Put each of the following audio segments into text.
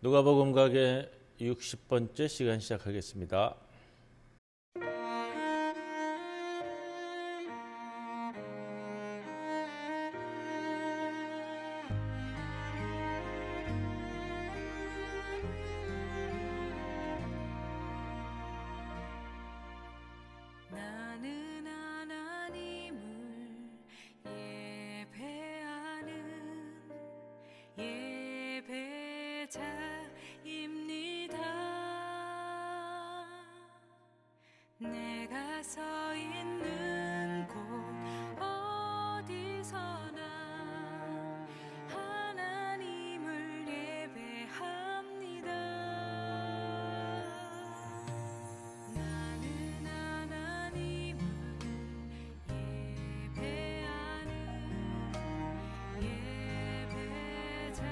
누가복음 가게 60번째 시간 시작하겠습니다. 나는 하나님을 예배하는 예배자입니다. 내가 서 있는 곳 어디서나 하나님을 예배합니다. 나는 하나님을 예배하는 예배자입니다.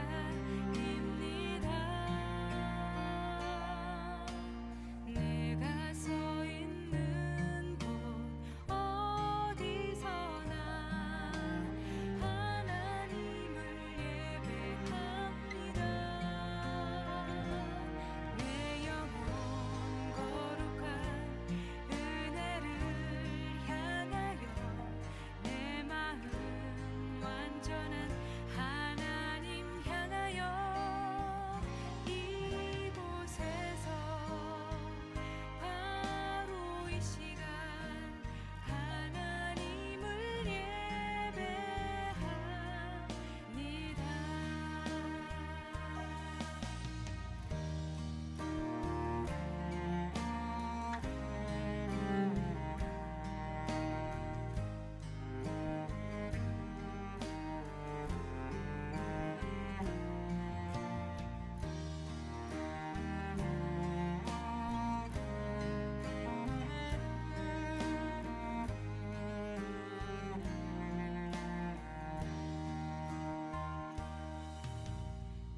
내가 서 있는 곳 어디서나 하나님을 예배합니다. 내 영혼 거룩한 은혜를 향하여 내 마음 완전한 하나님 향하여 이곳에서 바로 이 시간 하나님을 예배합니다.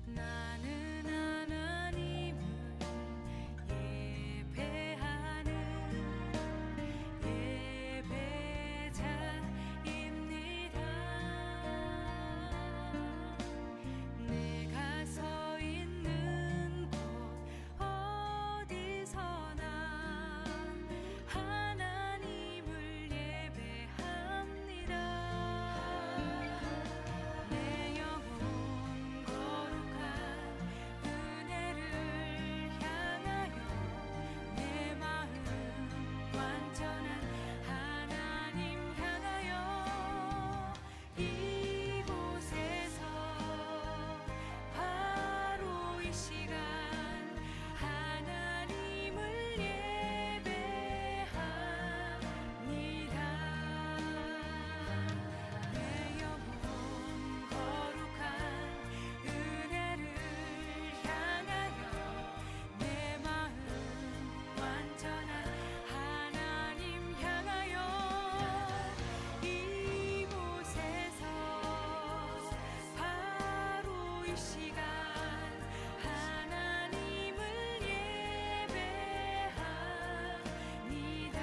나는 하나님을 예배하는 예배자입니다. 내가 서 있는 곳 어디서나 하나님을 예배합니다. 내 영혼 거룩한 은혜를 향하여 내 마음 완전한 하나님 향하여 이곳에서 바로 이 시간 하나님을 예배합니다. 내 영혼 거룩한 은혜를 향하여 내 마음 완전한 하나님 향하여 이곳에서 바로 이 시간 하나님을 예배합니다.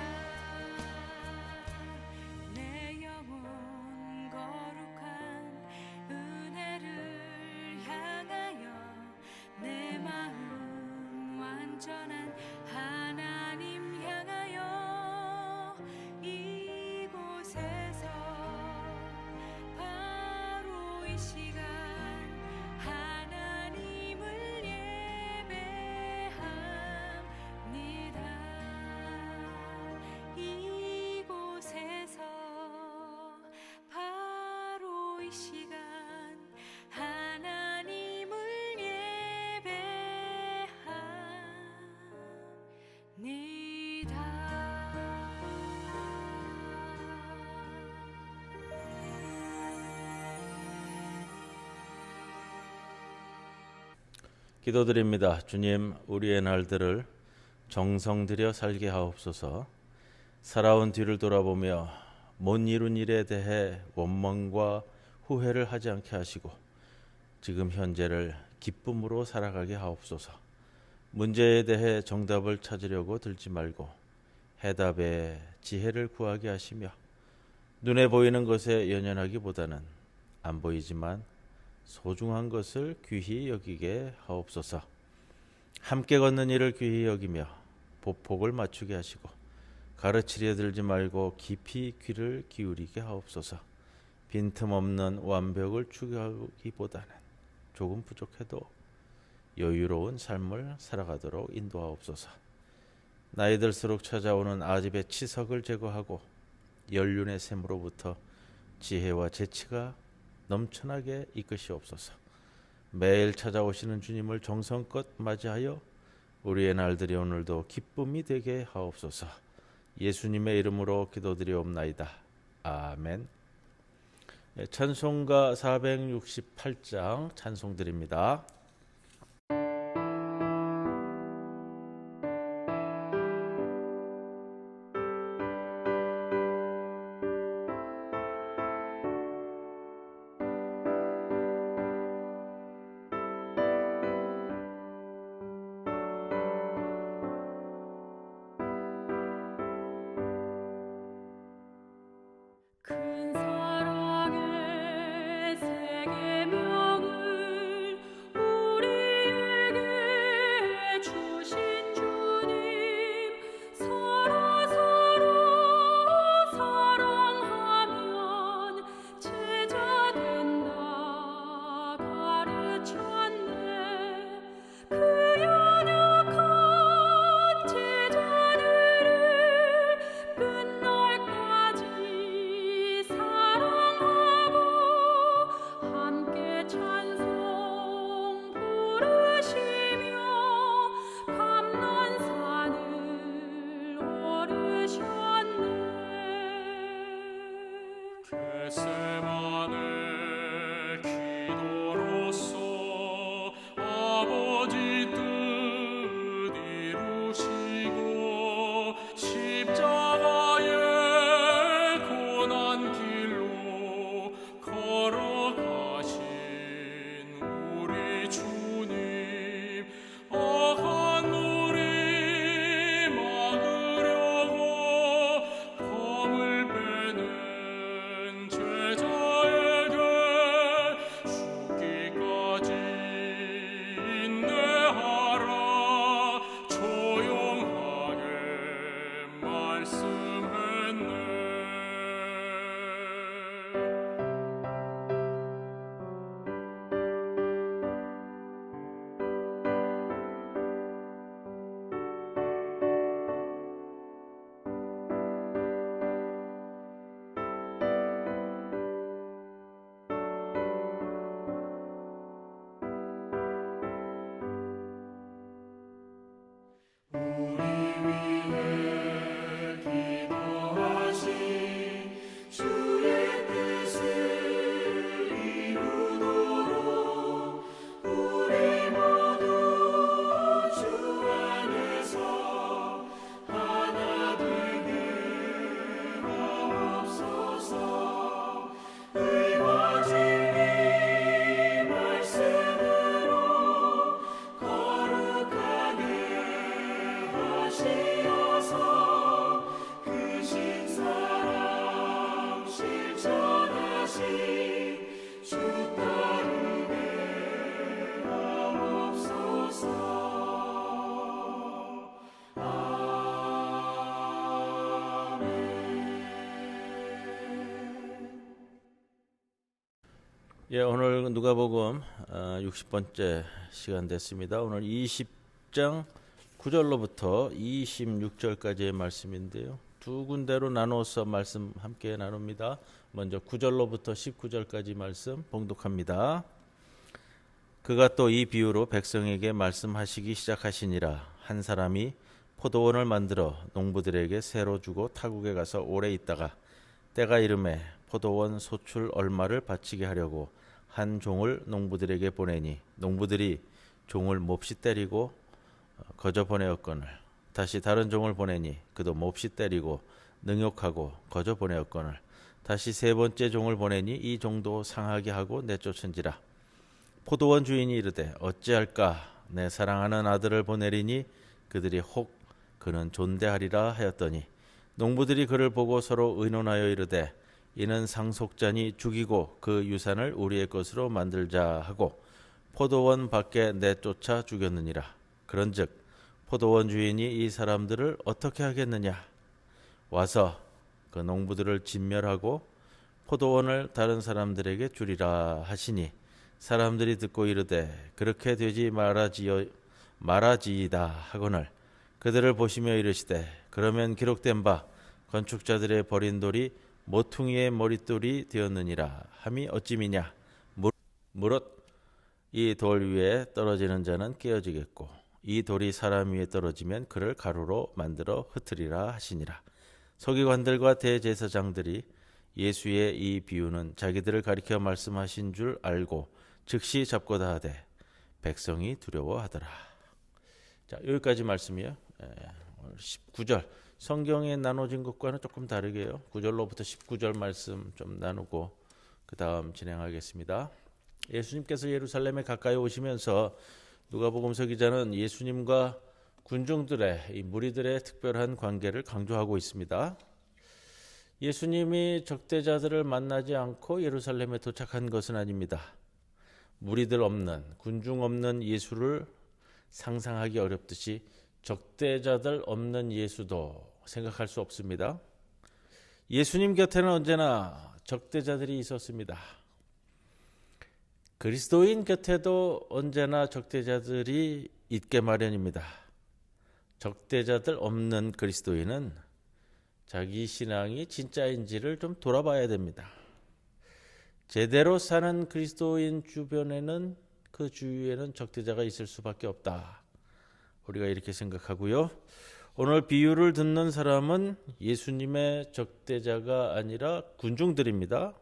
내 영혼 거룩한 은혜를 향하여 내 마음 완전한 하나님 향하여 이곳에서 바로 이 시간 하나님을 예배합니다. 이곳에서 바로 이 시간 하나님을 기도드립니다. 주님, 우리의 날들을 정성 들여 살게 하옵소서. 살아온 뒤를 돌아보며 못 이룬 일에 대해 원망과 후회를 하지 않게 하시고 지금 현재를 기쁨으로 살아가게 하옵소서. 문제에 대해 정답을 찾으려고 들지 말고 해답의 지혜를 구하게 하시며 눈에 보이는 것에 연연하기보다는 안 보이지만 소중한 것을 귀히 여기게 하옵소서. 함께 걷는 일을 귀히 여기며 보폭을 맞추게 하시고 가르치려 들지 말고 깊이 귀를 기울이게 하옵소서. 빈틈없는 완벽을 추구하기보다는 조금 부족해도 여유로운 삶을 살아가도록 인도하옵소서. 나이 들수록 찾아오는 아집의 치석을 제거하고 연륜의 샘으로부터 지혜와 재치가 넘쳐나게 이끄시옵소서. 매일 찾아오시는 주님을 정성껏 맞이하여 우리의 날들이 오늘도 기쁨이 되게 하옵소서. 예수님의 이름으로 기도드리옵나이다. 아멘. 찬송가 468장 찬송드립니다. 큰 사랑의 새 계명을 우리에게 주신 주님, 서로 사랑하면 제자 된다 가르쳤네. 그 연약한 제자들을 끝날까지 사랑하고 함께 찬송 부르시며 감난산을 오르셨네. 겟세마네 기도로써 아버지 뜻 이루시고 십자가의 고난 길로 걸어가신 우리 주님, 악한 우리 막으려고 검을 빼는 제자에게 죽기까지 인내하라 조용하게 말씀했네. 우리 위해 기도하신 주의 뜻을 이루도록 우리 모두 주 안에서 하나 되게 하옵소서. 의와 진리 말씀으로 거룩하게 하시어서 그 신사랑 실천하신 주 따르게 하옵소서. 예, 오늘 누가복음 60번째 시간 됐습니다. 오늘 20장 9절로부터 26절까지의 말씀인데요. 두 군데로 나눠서 말씀 함께 나눕니다. 먼저 9절로부터 19절까지 말씀 봉독합니다. 그가 또 이 비유로 백성에게 말씀하시기 시작하시니라. 한 사람이 포도원을 만들어 농부들에게 새로 주고 타국에 가서 오래 있다가 때가 이르매 포도원 소출 얼마를 바치게 하려고 한 종을 농부들에게 보내니 농부들이 종을 몹시 때리고 거저 보내었거늘 다시 다른 종을 보내니 그도 몹시 때리고 능욕하고 거저 보내었거늘 다시 세 번째 종을 보내니 이 종도 상하게 하고 내쫓은지라. 포도원 주인이 이르되 어찌할까? 내 사랑하는 아들을 보내리니 그들이 혹 그는 존대하리라 하였더니 농부들이 그를 보고 서로 의논하여 이르되 이는 상속자니 죽이고 그 유산을 우리의 것으로 만들자 하고 포도원 밖에 내쫓아 죽였느니라. 그런즉 포도원 주인이 이 사람들을 어떻게 하겠느냐? 와서 그 농부들을 진멸하고 포도원을 다른 사람들에게 주리라 하시니 사람들이 듣고 이르되 그렇게 되지 말아지이다 하거늘 그들을 보시며 이르시되 그러면 기록된 바 건축자들의 버린 돌이 모퉁이의 머릿돌이 되었느니라 함이 어찌미냐? 무릇 이 돌 위에 떨어지는 자는 깨어지겠고 이 돌이 사람 위에 떨어지면 그를 가루로 만들어 흩으리라 하시니라. 서기관들과 대제사장들이 예수의 이 비유는 자기들을 가리켜 말씀하신 줄 알고 즉시 잡고다 하되 백성이 두려워하더라. 자, 여기까지 말씀이요. 19절 성경에 나눠진 것과는 조금 다르게요. 9절로부터 19절 말씀 좀 나누고 그 다음 진행하겠습니다. 예수님께서 예루살렘에 가까이 오시면서 누가복음서 기자는 예수님과 군중들의 이 무리들의 특별한 관계를 강조하고 있습니다. 예수님이 적대자들을 만나지 않고 예루살렘에 도착한 것은 아닙니다. 무리들 없는, 군중 없는 예수를 상상하기 어렵듯이 적대자들 없는 예수도 생각할 수 없습니다. 예수님 곁에는 언제나 적대자들이 있었습니다. 그리스도인 곁에도 언제나 적대자들이 있게 마련입니다. 적대자들 없는 그리스도인은 자기 신앙이 진짜인지를 좀 돌아봐야 됩니다. 제대로 사는 그리스도인 주변에는 그 주위에는 적대자가 있을 수밖에 없다. 우리가 이렇게 생각하고요. 오늘 비유를 듣는 사람은 예수님의 적대자가 아니라 군중들입니다.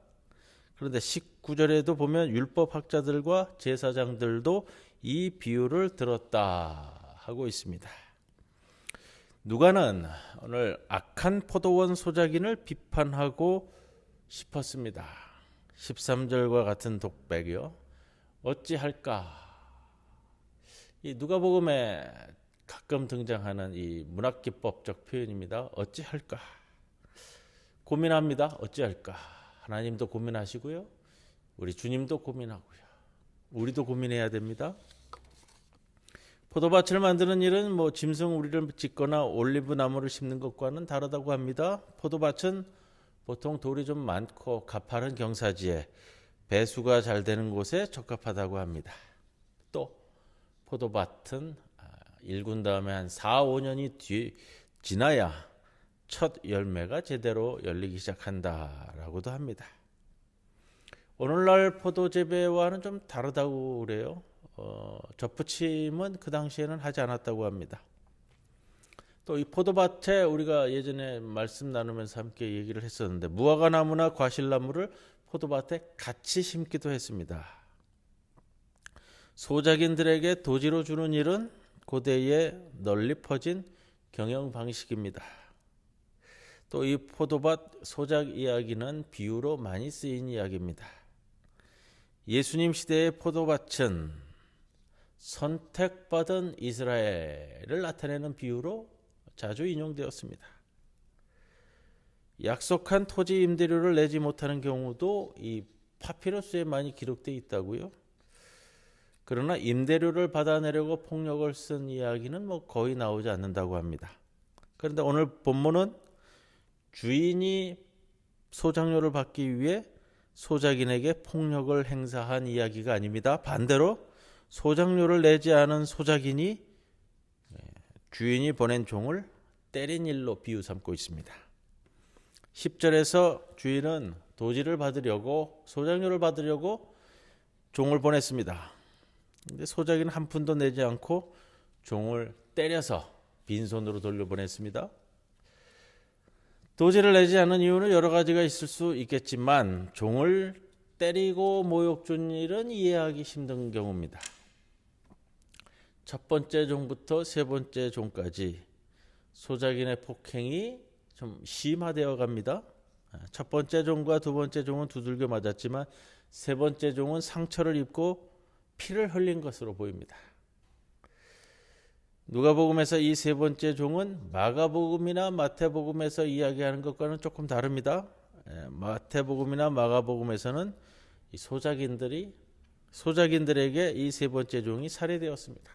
그런데 19절에도 보면 율법학자들과 제사장들도 이 비유를 들었다 하고 있습니다. 누가는 오늘 악한 포도원 소작인을 비판하고 싶었습니다. 13절과 같은 독백이요. 어찌할까? 이 누가복음에 가끔 등장하는 이 문학기법적 표현입니다. 어찌할까? 고민합니다. 어찌할까? 하나님도 고민하시고요. 우리 주님도 고민하고요. 우리도 고민해야 됩니다. 포도밭을 만드는 일은 뭐 짐승 우리를 짓거나 올리브 나무를 심는 것과는 다르다고 합니다. 포도밭은 보통 돌이 좀 많고 가파른 경사지에 배수가 잘 되는 곳에 적합하다고 합니다. 또 포도밭은 일군 다음에 한 4, 5년이 지나야 첫 열매가 제대로 열리기 시작한다라고도 합니다. 오늘날 포도 재배와는 좀 다르다고 그래요. 접붙임은 그 당시에는 하지 않았다고 합니다. 또 이 포도밭에 우리가 예전에 말씀 나누면서 함께 얘기를 했었는데 무화과 나무나 과실나무를 포도밭에 같이 심기도 했습니다. 소작인들에게 도지로 주는 일은 고대에 널리 퍼진 경영 방식입니다. 또 이 포도밭 소작 이야기는 비유로 많이 쓰인 이야기입니다. 예수님 시대의 포도밭은 선택받은 이스라엘을 나타내는 비유로 자주 인용되었습니다. 약속한 토지 임대료를 내지 못하는 경우도 이 파피루스에 많이 기록되어 있다고요. 그러나 임대료를 받아내려고 폭력을 쓴 이야기는 뭐 거의 나오지 않는다고 합니다. 그런데 오늘 본문은 주인이 소작료를 받기 위해 소작인에게 폭력을 행사한 이야기가 아닙니다. 반대로 소작료를 내지 않은 소작인이 주인이 보낸 종을 때린 일로 비유 삼고 있습니다. 10절에서 주인은 도지를 받으려고 소작료를 받으려고 종을 보냈습니다. 근데 소작인은 한 푼도 내지 않고 종을 때려서 빈손으로 돌려보냈습니다. 도지를 내지 않은 이유는 여러 가지가 있을 수 있겠지만 종을 때리고 모욕 준 일은 이해하기 힘든 경우입니다. 첫 번째 종부터 세 번째 종까지 소작인의 폭행이 좀 심화되어 갑니다. 첫 번째 종과 두 번째 종은 두들겨 맞았지만 세 번째 종은 상처를 입고 피를 흘린 것으로 보입니다. 누가복음에서 이 세 번째 종은 마가복음이나 마태복음에서 이야기하는 것과는 조금 다릅니다. 마태복음이나 마가복음에서는 이 소작인들에게 이 세 번째 종이 살해되었습니다.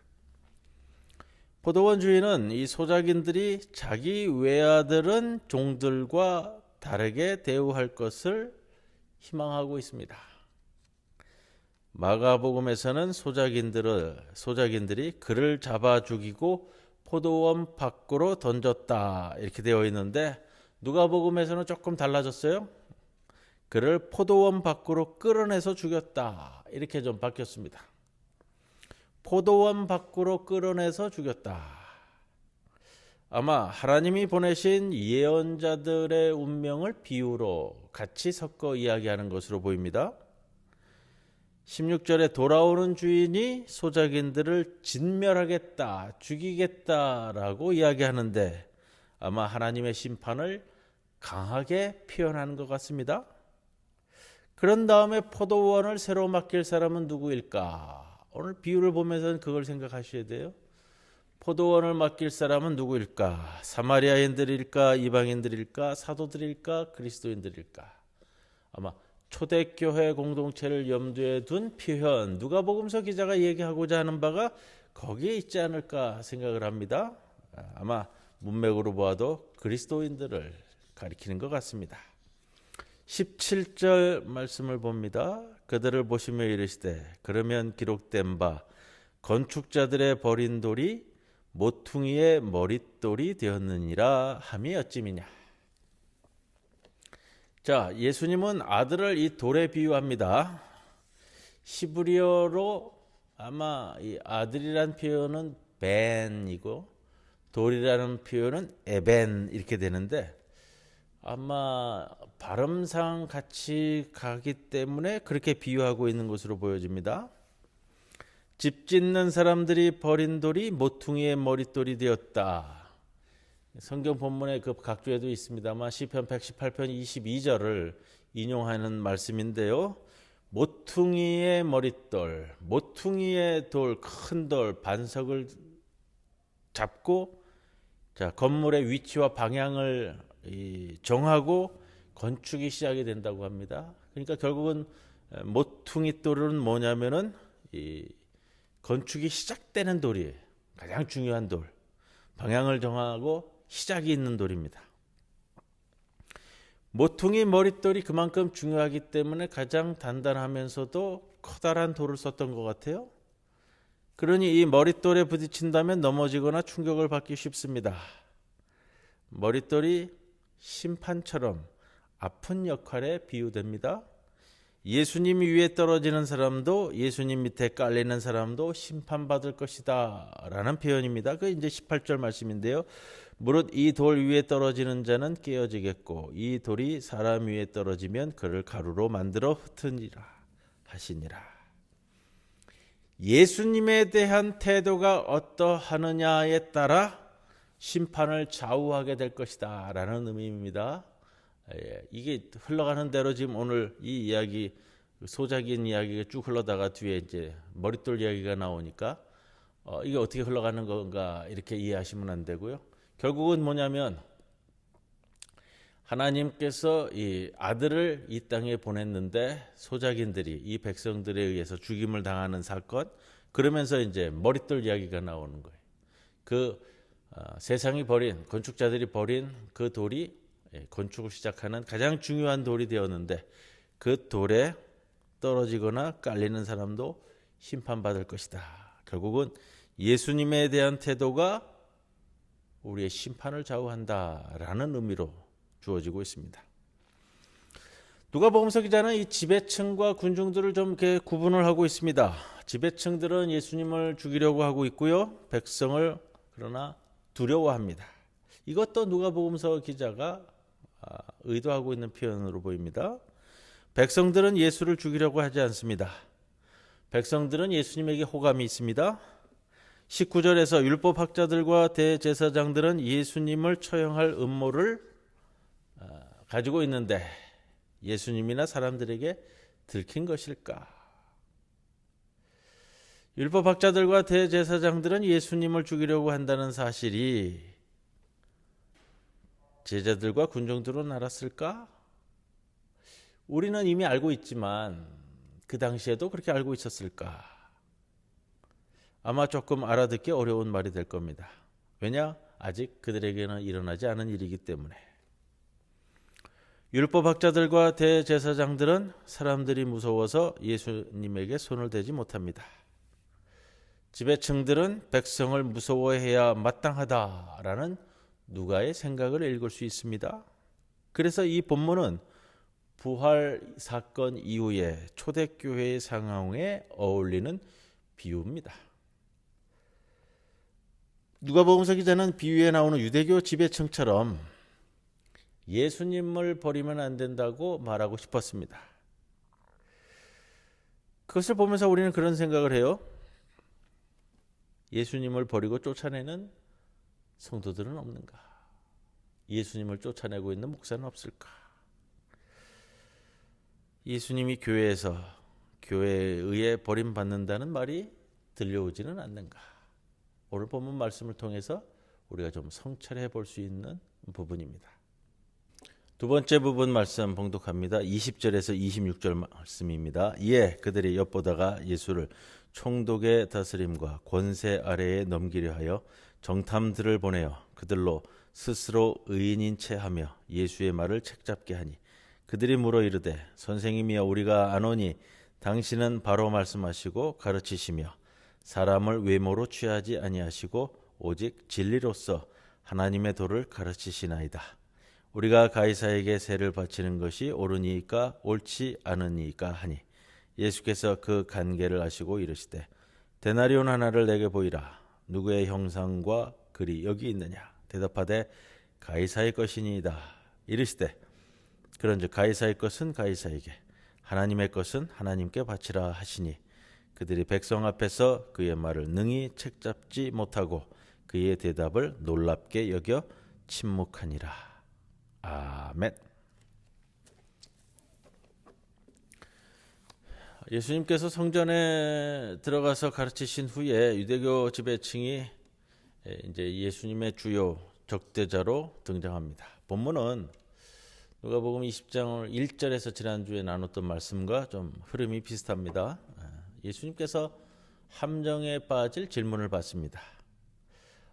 포도원 주인은 이 소작인들이 자기 외아들은 종들과 다르게 대우할 것을 희망하고 있습니다. 마가복음에서는 소작인들이 그를 잡아 죽이고 포도원 밖으로 던졌다 이렇게 되어 있는데, 누가복음에서는 조금 달라졌어요. 그를 포도원 밖으로 끌어내서 죽였다 이렇게 좀 바뀌었습니다. 포도원 밖으로 끌어내서 죽였다. 아마 하나님이 보내신 예언자들의 운명을 비유로 같이 섞어 이야기하는 것으로 보입니다. 16절에 돌아오는 주인이 소작인들을 진멸하겠다, 죽이겠다라고 이야기하는데, 아마 하나님의 심판을 강하게 표현하는 것 같습니다. 그런 다음에 포도원을 새로 맡길 사람은 누구일까? 오늘 비유를 보면서는 그걸 생각하셔야 돼요. 포도원을 맡길 사람은 누구일까? 사마리아인들일까? 이방인들일까? 사도들일까? 그리스도인들일까? 아마 초대교회 공동체를 염두에 둔 표현, 누가복음서 기자가 얘기하고자 하는 바가 거기에 있지 않을까 생각을 합니다. 아마 문맥으로 보아도 그리스도인들을 가리키는 것 같습니다. 17절 말씀을 봅니다. 그들을 보시며 이르시되 그러면 기록된 바 건축자들의 버린 돌이 모퉁이의 머릿돌이 되었느니라 함이 어찌미냐. 자, 예수님은 아들을 이 돌에 비유합니다. 히브리어로 아마 이 아들이란 표현은 벤이고 돌이라는 표현은 에벤 이렇게 되는데, 아마 발음상 같이 가기 때문에 그렇게 비유하고 있는 것으로 보여집니다. 집 짓는 사람들이 버린 돌이 모퉁이의 머릿돌이 되었다. 성경 본문에 그 각주에도 있습니다만 시편 118편 22절을 인용하는 말씀인데요. 모퉁이의 머릿돌, 모퉁이의 돌, 큰 돌, 반석을 잡고 건물의 위치와 방향을 정하고 건축이 시작이 된다고 합니다. 그러니까 결국은 모퉁이 돌은 뭐냐면은 이 건축이 시작되는 돌이에요. 가장 중요한 돌, 방향을 정하고 시작이 있는 돌입니다. 모퉁이 머릿돌이 그만큼 중요하기 때문에 가장 단단하면서도 커다란 돌을 썼던 것 같아요. 그러니 이 머릿돌에 부딪힌다면 넘어지거나 충격을 받기 쉽습니다. 머릿돌이 심판처럼 아픈 역할에 비유됩니다. 예수님 위에 떨어지는 사람도 예수님 밑에 깔리는 사람도 심판받을 것이다 라는 표현입니다. 그 이제 18절 말씀인데요. 무릇 이 돌 위에 떨어지는 자는 깨어지겠고 이 돌이 사람 위에 떨어지면 그를 가루로 만들어 흩으니라 하시니라. 예수님에 대한 태도가 어떠하느냐에 따라 심판을 좌우하게 될 것이다 라는 의미입니다. 이게 흘러가는 대로 지금 오늘 이 이야기, 소작인 이야기가 쭉 흘러다가 뒤에 이제 머릿돌 이야기가 나오니까 이게 어떻게 흘러가는 건가 이렇게 이해하시면 안 되고요. 결국은 뭐냐면 하나님께서 이 아들을 이 땅에 보냈는데 소작인들이 이 백성들에 의해서 죽임을 당하는 사건, 그러면서 이제 머릿돌 이야기가 나오는 거예요. 세상이 버린, 건축자들이 버린 그 돌이 건축을 시작하는 가장 중요한 돌이 되었는데, 그 돌에 떨어지거나 깔리는 사람도 심판받을 것이다. 결국은 예수님에 대한 태도가 우리의 심판을 좌우한다라는 의미로 주어지고 있습니다. 누가복음서 기자는 이 지배층과 군중들을 좀 이렇게 구분을 하고 있습니다. 지배층들은 예수님을 죽이려고 하고 있고요. 백성을 그러나 두려워합니다. 이것도 누가복음서 기자가 의도하고 있는 표현으로 보입니다. 백성들은 예수를 죽이려고 하지 않습니다. 백성들은 예수님에게 호감이 있습니다. 19절에서 율법학자들과 대제사장들은 예수님을 처형할 음모를 가지고 있는데 예수님이나 사람들에게 들킨 것일까? 율법학자들과 대제사장들은 예수님을 죽이려고 한다는 사실이 제자들과 군중들은 알았을까? 우리는 이미 알고 있지만 그 당시에도 그렇게 알고 있었을까? 아마 조금 알아듣기 어려운 말이 될 겁니다. 왜냐? 아직 그들에게는 일어나지 않은 일이기 때문에. 율법학자들과 대제사장들은 사람들이 무서워서 예수님에게 손을 대지 못합니다. 지배층들은 백성을 무서워해야 마땅하다라는 누가의 생각을 읽을 수 있습니다. 그래서 이 본문은 부활 사건 이후에 초대교회의 상황에 어울리는 비유입니다. 누가복음서 기자는 비유에 나오는 유대교 지배층처럼 예수님을 버리면 안 된다고 말하고 싶었습니다. 그것을 보면서 우리는 그런 생각을 해요. 예수님을 버리고 쫓아내는 성도들은 없는가? 예수님을 쫓아내고 있는 목사는 없을까? 예수님이 교회에서 교회에 의해 버림받는다는 말이 들려오지는 않는가? 오늘 본문 말씀을 통해서 우리가 좀 성찰해 볼 수 있는 부분입니다. 두 번째 부분 말씀 봉독합니다. 20절에서 26절 말씀입니다. 이에 그들이 엿보다가 예수를 총독의 다스림과 권세 아래에 넘기려 하여 정탐들을 보내어 그들로 스스로 의인인 채 하며 예수의 말을 책잡게 하니 그들이 물어 이르되 선생님이여 우리가 아노니 당신은 바로 말씀하시고 가르치시며 사람을 외모로 취하지 아니하시고 오직 진리로서 하나님의 도를 가르치시나이다. 우리가 가이사에게 세를 바치는 것이 옳으니까 옳지 않으니까 하니 예수께서 그 간계를 아시고 이르시되 데나리온 하나를 내게 보이라. 누구의 형상과 글이 여기 있느냐? 대답하되 가이사의 것이니이다. 이르시되 그런즉 가이사의 것은 가이사에게 하나님의 것은 하나님께 바치라 하시니 그들이 백성 앞에서 그의 말을 능히 책잡지 못하고 그의 대답을 놀랍게 여겨 침묵하니라. 아멘. 예수님께서 성전에 들어가서 가르치신 후에 유대교 지배층이 이제 예수님의 주요 적대자로 등장합니다. 본문은 누가복음 20장 1절에서 지난주에 나눴던 말씀과 좀 흐름이 비슷합니다. 예수님께서 함정에 빠질 질문을 받습니다.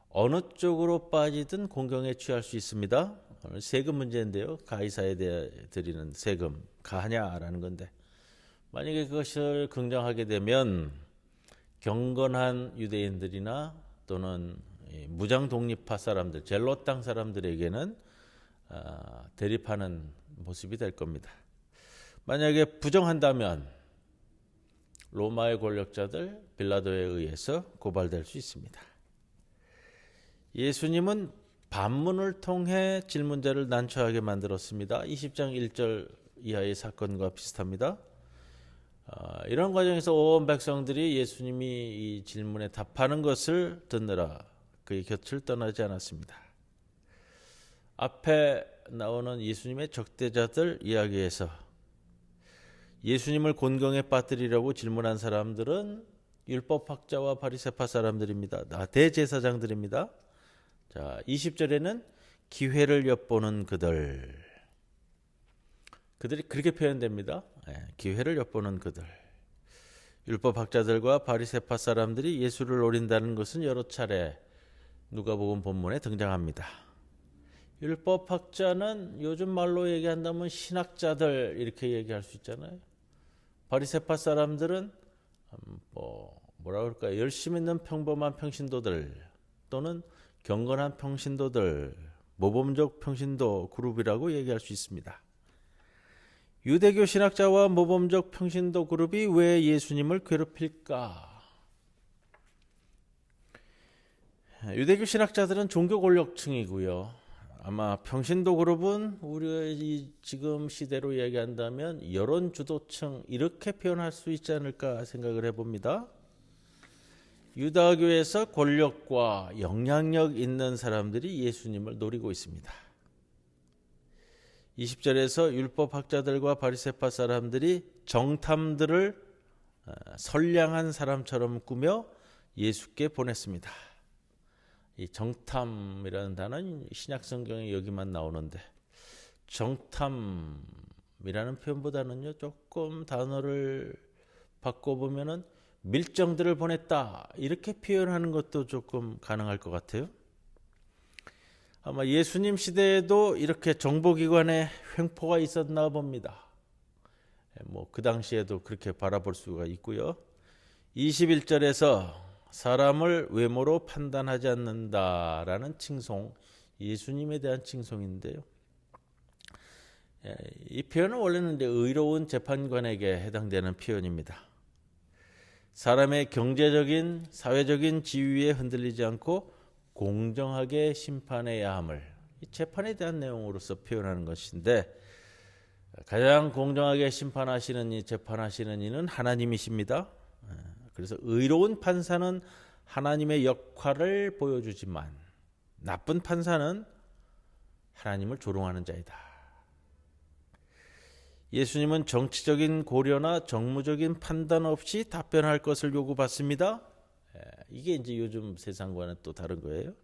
어느 쪽으로 빠지든 공경에 취할 수 있습니다. 오늘 세금 문제인데요. 가이사에 대해 드리는 세금 가하냐라는 건데 만약에 그것을 긍정하게 되면 경건한 유대인들이나 또는 무장 독립파 사람들, 젤롯 땅 사람들에게는 대립하는 모습이 될 겁니다. 만약에 부정한다면 로마의 권력자들 빌라도에 의해서 고발될 수 있습니다. 예수님은 반문을 통해 질문자를 난처하게 만들었습니다. 20장 1절 이하의 사건과 비슷합니다. 이런 과정에서 온 백성들이 예수님이 이 질문에 답하는 것을 듣느라 그의 곁을 떠나지 않았습니다. 앞에 나오는 예수님의 적대자들 이야기에서 예수님을 곤경에 빠뜨리려고 질문한 사람들은 율법학자와 바리새파 사람들입니다. 대제사장들입니다. 자, 20절에는 기회를 엿보는 그들이 그렇게 표현됩니다. 기회를 엿보는 그들. 율법학자들과 바리새파 사람들이 예수를 노린다는 것은 여러 차례 누가복음 본문에 등장합니다. 율법학자는 요즘 말로 얘기한다면 신학자들 이렇게 얘기할 수 있잖아요. 바리새파 사람들은 뭐라 그럴까요? 열심 있는 평범한 평신도들 또는 경건한 평신도들, 모범적 평신도 그룹이라고 얘기할 수 있습니다. 유대교 신학자와 모범적 평신도 그룹이 왜 예수님을 괴롭힐까? 유대교 신학자들은 종교 권력층이고요. 아마 평신도 그룹은 우리의 지금 시대로 얘기한다면 여론 주도층 이렇게 표현할 수 있지 않을까 생각을 해봅니다. 유다교에서 권력과 영향력 있는 사람들이 예수님을 노리고 있습니다. 20절에서 율법학자들과 바리새파 사람들이 정탐들을 선량한 사람처럼 꾸며 예수께 보냈습니다. 이 정탐이라는 단어는 신약 성경에 여기만 나오는데 정탐이라는 표현보다는요 조금 단어를 바꿔보면은 밀정들을 보냈다 이렇게 표현하는 것도 조금 가능할 것 같아요. 아마 예수님 시대에도 이렇게 정보기관에 횡포가 있었나 봅니다. 그 당시에도 그렇게 바라볼 수가 있고요. 21절에서 사람을 외모로 판단하지 않는다라는 칭송, 예수님에 대한 칭송인데요. 이 표현은 원래는 이제 의로운 재판관에게 해당되는 표현입니다. 사람의 경제적인, 사회적인 지위에 흔들리지 않고 공정하게 심판해야 함을 이 재판에 대한 내용으로서 표현하는 것인데, 가장 공정하게 심판하시는 이 재판하시는 이는 하나님이십니다. 그래서 의로운 판사는 하나님의 역할을 보여주지만 나쁜 판사는 하나님을 조롱하는 자이다. 예수님은 정치적인 고려나 정무적인 판단 없이 답변할 것을 요구받습니다. 이게 이제 요즘 세상과는 또 다른 거예요.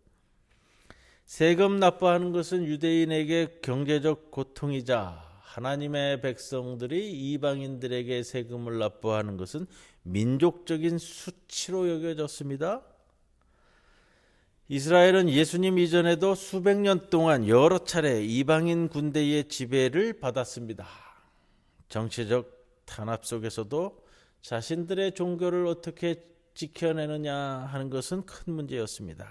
세금 납부하는 것은 유대인에게 경제적 고통이자 하나님의 백성들이 이방인들에게 세금을 납부하는 것은 민족적인 수치로 여겨졌습니다. 이스라엘은 예수님 이전에도 수백 년 동안 여러 차례 이방인 군대의 지배를 받았습니다. 정치적 탄압 속에서도 자신들의 종교를 어떻게 지켜내느냐 하는 것은 큰 문제였습니다.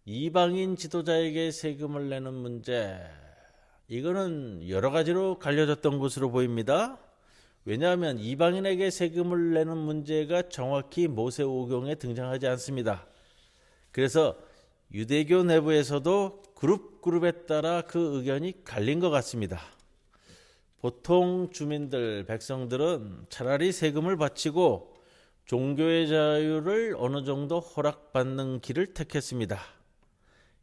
이방인 지도자에게 세금을 내는 문제, 이거는 여러 가지로 갈려졌던 것으로 보입니다. 왜냐하면 이방인에게 세금을 내는 문제가 정확히 모세오경에 등장하지 않습니다. 그래서 유대교 내부에서도 그룹에 따라 그 의견이 갈린 것 같습니다. 보통 주민들, 백성들은 차라리 세금을 바치고 종교의 자유를 어느 정도 허락받는 길을 택했습니다.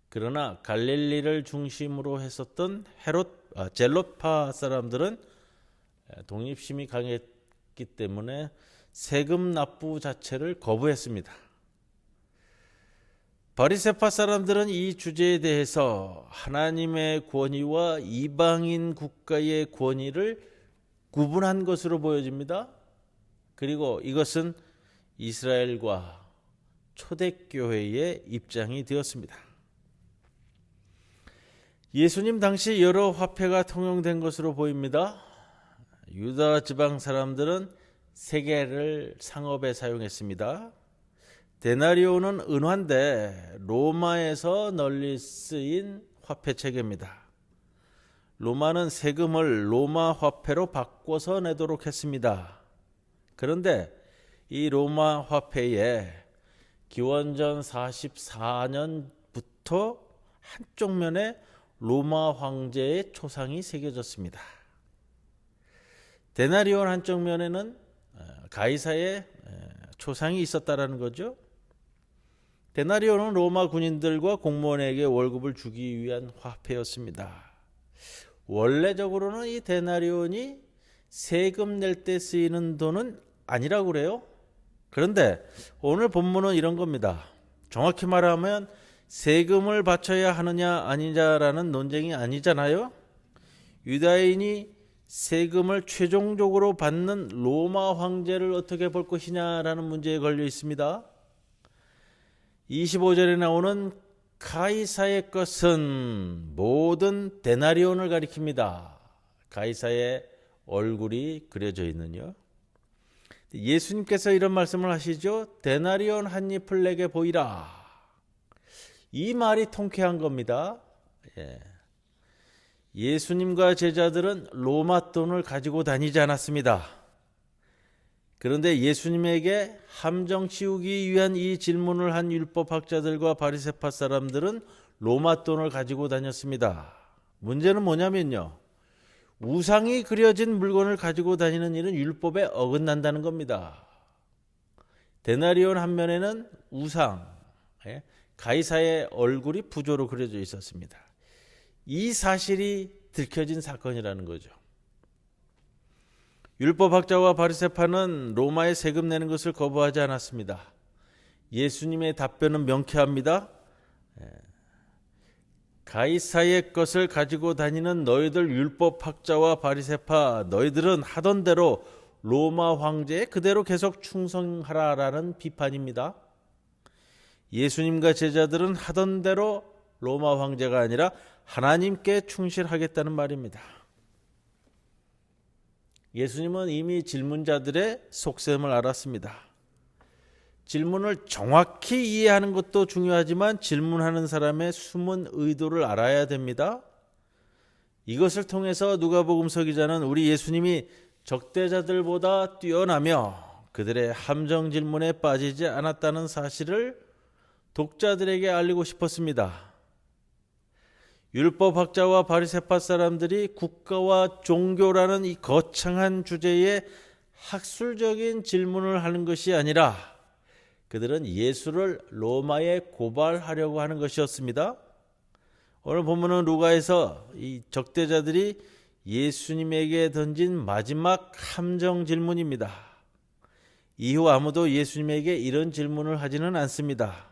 그러나 갈릴리를 중심으로 했었던 젤롯파 사람들은 독립심이 강했기 때문에 세금 납부 자체를 거부했습니다. 바리새파 사람들은 이 주제에 대해서 하나님의 권위와 이방인 국가의 권위를 구분한 것으로 보여집니다. 그리고 이것은 이스라엘과 초대교회의 입장이 되었습니다. 예수님 당시 여러 화폐가 통용된 것으로 보입니다. 유다 지방 사람들은 세겔을 상업에 사용했습니다. 데나리온은 은화인데 로마에서 널리 쓰인 화폐 체계입니다. 로마는 세금을 로마 화폐로 바꿔서 내도록 했습니다. 그런데 이 로마 화폐에 기원전 44년부터 한쪽 면에 로마 황제의 초상이 새겨졌습니다. 데나리온 한쪽 면에는 가이사의 초상이 있었다라는 거죠. 데나리온은 로마 군인들과 공무원에게 월급을 주기 위한 화폐였습니다. 원래적으로는 이 데나리온이 세금 낼 때 쓰이는 돈은 아니라고 그래요. 그런데 오늘 본문은 이런 겁니다. 정확히 말하면 세금을 바쳐야 하느냐 아니냐라는 논쟁이 아니잖아요. 유다인이 세금을 최종적으로 받는 로마 황제를 어떻게 볼 것이냐라는 문제에 걸려 있습니다. 25절에 나오는 가이사의 것은 모든 데나리온을 가리킵니다. 가이사의 얼굴이 그려져 있는요. 예수님께서 이런 말씀을 하시죠. 데나리온 한 잎을 내게 보이라. 이 말이 통쾌한 겁니다. 예수님과 제자들은 로마 돈을 가지고 다니지 않았습니다. 그런데 예수님에게 함정 씌우기 위한 이 질문을 한 율법학자들과 바리새파 사람들은 로마 돈을 가지고 다녔습니다. 문제는 뭐냐면요. 우상이 그려진 물건을 가지고 다니는 일은 율법에 어긋난다는 겁니다. 데나리온 한 면에는 우상, 가이사의 얼굴이 부조로 그려져 있었습니다. 이 사실이 들켜진 사건이라는 거죠. 율법학자와 바리새파는 로마에 세금 내는 것을 거부하지 않았습니다. 예수님의 답변은 명쾌합니다. 가이사의 것을 가지고 다니는 너희들 율법학자와 바리새파, 너희들은 하던 대로 로마 황제에 그대로 계속 충성하라라는 비판입니다. 예수님과 제자들은 하던 대로 로마 황제가 아니라 하나님께 충실하겠다는 말입니다. 예수님은 이미 질문자들의 속셈을 알았습니다. 질문을 정확히 이해하는 것도 중요하지만 질문하는 사람의 숨은 의도를 알아야 됩니다. 이것을 통해서 누가복음서 기자는 우리 예수님이 적대자들보다 뛰어나며 그들의 함정 질문에 빠지지 않았다는 사실을 독자들에게 알리고 싶었습니다. 율법학자와 바리새파 사람들이 국가와 종교라는 이 거창한 주제에 학술적인 질문을 하는 것이 아니라 그들은 예수를 로마에 고발하려고 하는 것이었습니다. 오늘 본문은 루가에서 이 적대자들이 예수님에게 던진 마지막 함정 질문입니다. 이후 아무도 예수님에게 이런 질문을 하지는 않습니다.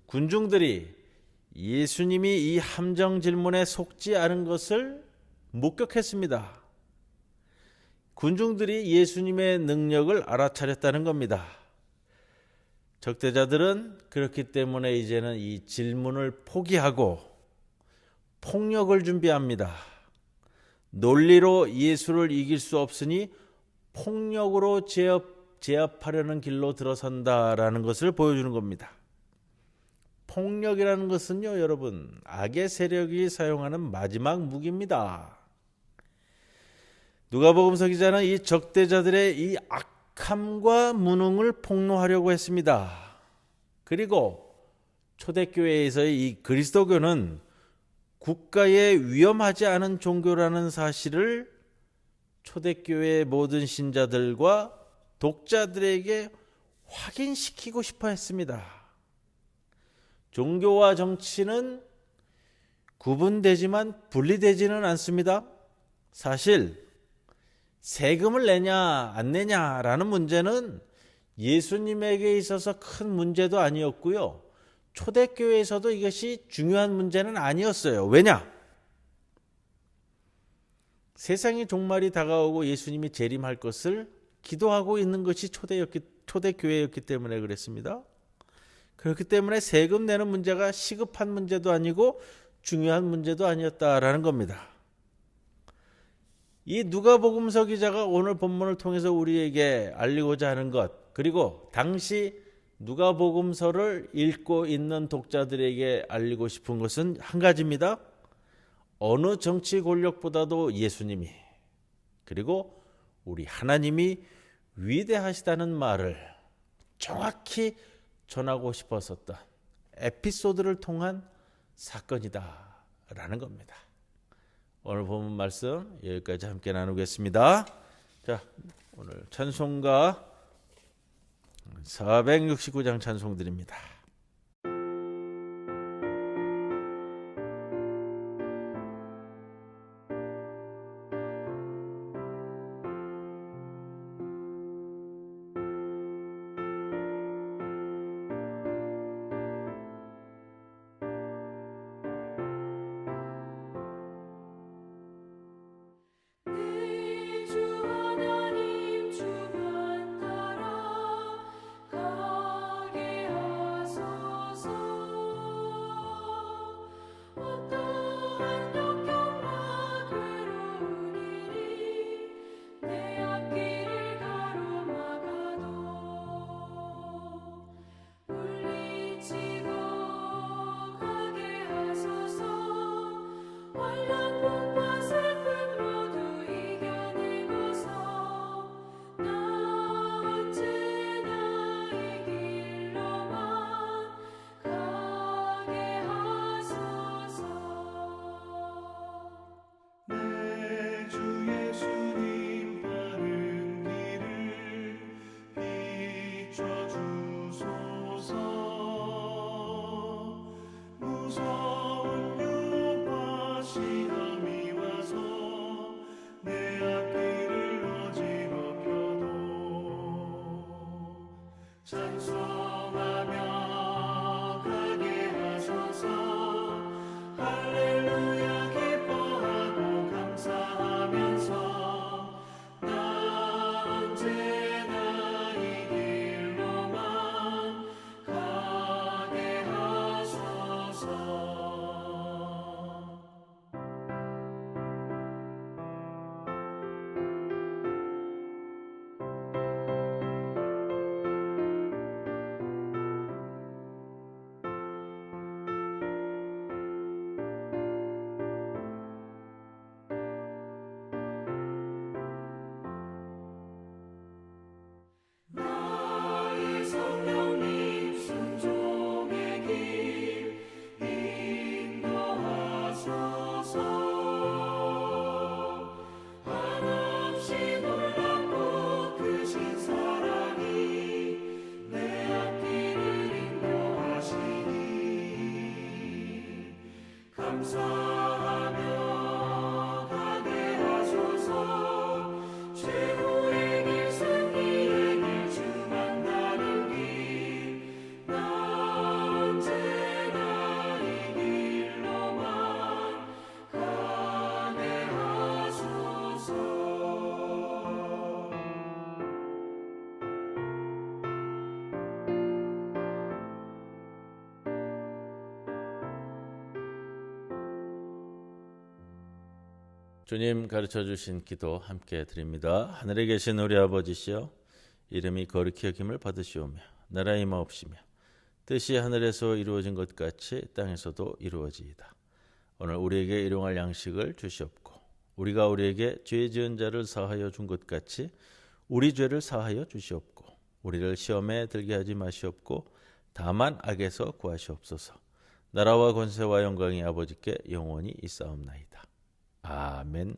군중들이 예수님이 이 함정 질문에 속지 않은 것을 목격했습니다. 군중들이 예수님의 능력을 알아차렸다는 겁니다. 적대자들은 그렇기 때문에 이제는 이 질문을 포기하고 폭력을 준비합니다. 논리로 예수를 이길 수 없으니 폭력으로 제압하려는 길로 들어선다라는 것을 보여주는 겁니다. 폭력이라는 것은요, 여러분, 악의 세력이 사용하는 마지막 무기입니다. 누가복음서 기자는 이 적대자들의 이 악함과 무능을 폭로하려고 했습니다. 그리고 초대교회에서의 이 그리스도교는 국가에 위험하지 않은 종교라는 사실을 초대교회의 모든 신자들과 독자들에게 확인시키고 싶어 했습니다. 종교와 정치는 구분되지만 분리되지는 않습니다. 사실 세금을 내냐 안 내냐라는 문제는 예수님에게 있어서 큰 문제도 아니었고요. 초대교회에서도 이것이 중요한 문제는 아니었어요. 왜냐? 세상의 종말이 다가오고 예수님이 재림할 것을 기도하고 있는 것이 초대교회였기 때문에 그랬습니다. 그렇기 때문에 세금 내는 문제가 시급한 문제도 아니고 중요한 문제도 아니었다라는 겁니다. 이 누가복음서 기자가 오늘 본문을 통해서 우리에게 알리고자 하는 것, 그리고 당시 누가복음서를 읽고 있는 독자들에게 알리고 싶은 것은 한 가지입니다. 어느 정치 권력보다도 예수님이, 그리고 우리 하나님이 위대하시다는 말을 정확히 전하고 싶었었던 에피소드를 통한 사건이다라는 겁니다. 오늘 본문 말씀 여기까지 함께 나누겠습니다. 자, 오늘 찬송가 469장 찬송 드립니다. 내 주 하나님 주만 따라 가게 하소서. 감사하며 가게 하소서. 최후의 길 승리의 길 주 만나는 길 나 언제나 이 길로만 가게 하소서. 주님 가르쳐 주신 기도 함께 드립니다. 하늘에 계신 우리 아버지시여, 이름이 거룩히 여김을 받으시오며 나라의 임하옵시며 뜻이 하늘에서 이루어진 것 같이 땅에서도 이루어지이다. 오늘 우리에게 일용할 양식을 주시옵고, 우리가 우리에게 죄 지은 자를 사하여 준 것 같이 우리 죄를 사하여 주시옵고, 우리를 시험에 들게 하지 마시옵고 다만 악에서 구하시옵소서. 나라와 권세와 영광이 아버지께 영원히 있사옵나이다. 아멘.